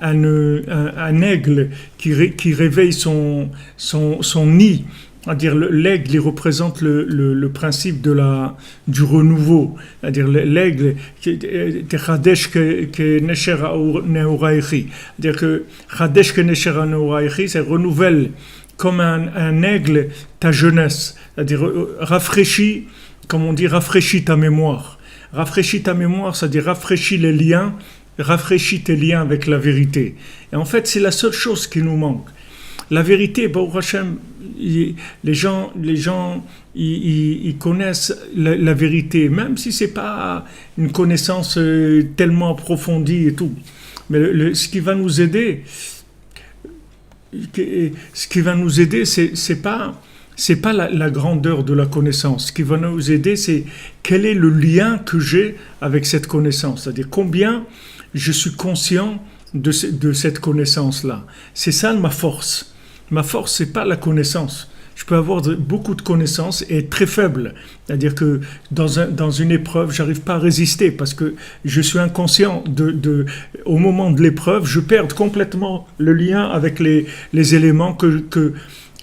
un aigle qui réveille son nid. C'est-à-dire l'aigle, il représente le principe du renouveau. C'est-à-dire l'aigle, Chadesh ke nesher neoraichi. C'est-à-dire que Chadesh ke nesher neoraichi, ça renouvelle comme un aigle ta jeunesse. C'est-à-dire rafraîchis, comme on dit, rafraîchis ta mémoire. Rafraîchis ta mémoire, c'est-à-dire rafraîchis les liens, rafraîchis tes liens avec la vérité. Et en fait, c'est la seule chose qui nous manque. La vérité, Baruch Hashem, les gens, ils connaissent la vérité, même si c'est pas une connaissance tellement approfondie et tout. Mais ce qui va nous aider, c'est pas la grandeur de la connaissance. Ce qui va nous aider, c'est quel est le lien que j'ai avec cette connaissance. C'est-à-dire combien je suis conscient de cette connaissance-là. C'est ça ma force. Ma force, c'est pas la connaissance. Je peux avoir beaucoup de connaissances et être très faible. C'est-à-dire que dans une épreuve, j'arrive pas à résister parce que je suis inconscient au moment de l'épreuve, je perds complètement le lien avec les éléments que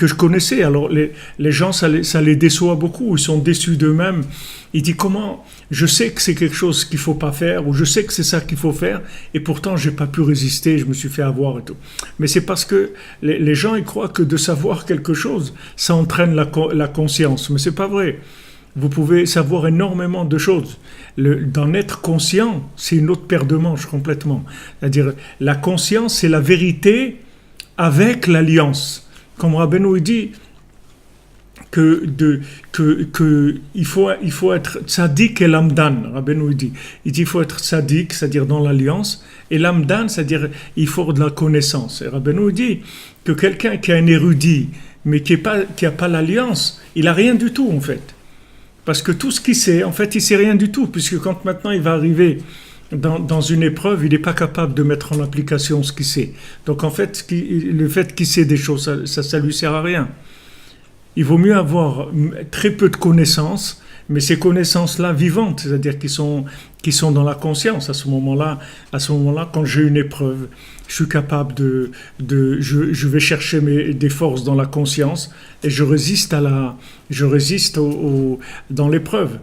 je connaissais. Alors les gens, ça les déçoit beaucoup. Ils sont déçus d'eux-mêmes. Ils disent comment je sais que c'est quelque chose qu'il faut pas faire ou je sais que c'est ça qu'il faut faire et pourtant j'ai pas pu résister, je me suis fait avoir et tout. Mais c'est parce que les gens ils croient que de savoir quelque chose, ça entraîne la conscience. Mais c'est pas vrai. Vous pouvez savoir énormément de choses. D'en être conscient, c'est une autre paire de manches complètement. C'est-à-dire la conscience, c'est la vérité avec l'alliance. Comme Rabbeinu dit que il faut être tzaddik et lamdan. Rabbeinu dit il faut être tzaddik, c'est-à-dire dans l'alliance, et lamdan, c'est-à-dire il faut de la connaissance. Et Rabbeinu dit que quelqu'un qui est un érudit mais qui a pas l'alliance, il a rien du tout en fait, parce que tout ce qu'il sait, en fait, il sait rien du tout, puisque quand maintenant il va arriver dans une épreuve, il n'est pas capable de mettre en application ce qu'il sait. Donc en fait, le fait qu'il sait des choses, ça lui sert à rien. Il vaut mieux avoir très peu de connaissances, mais ces connaissances-là vivantes, c'est-à-dire qui sont dans la conscience. À ce moment-là, quand j'ai une épreuve, je suis capable je vais chercher des forces dans la conscience et je résiste dans l'épreuve.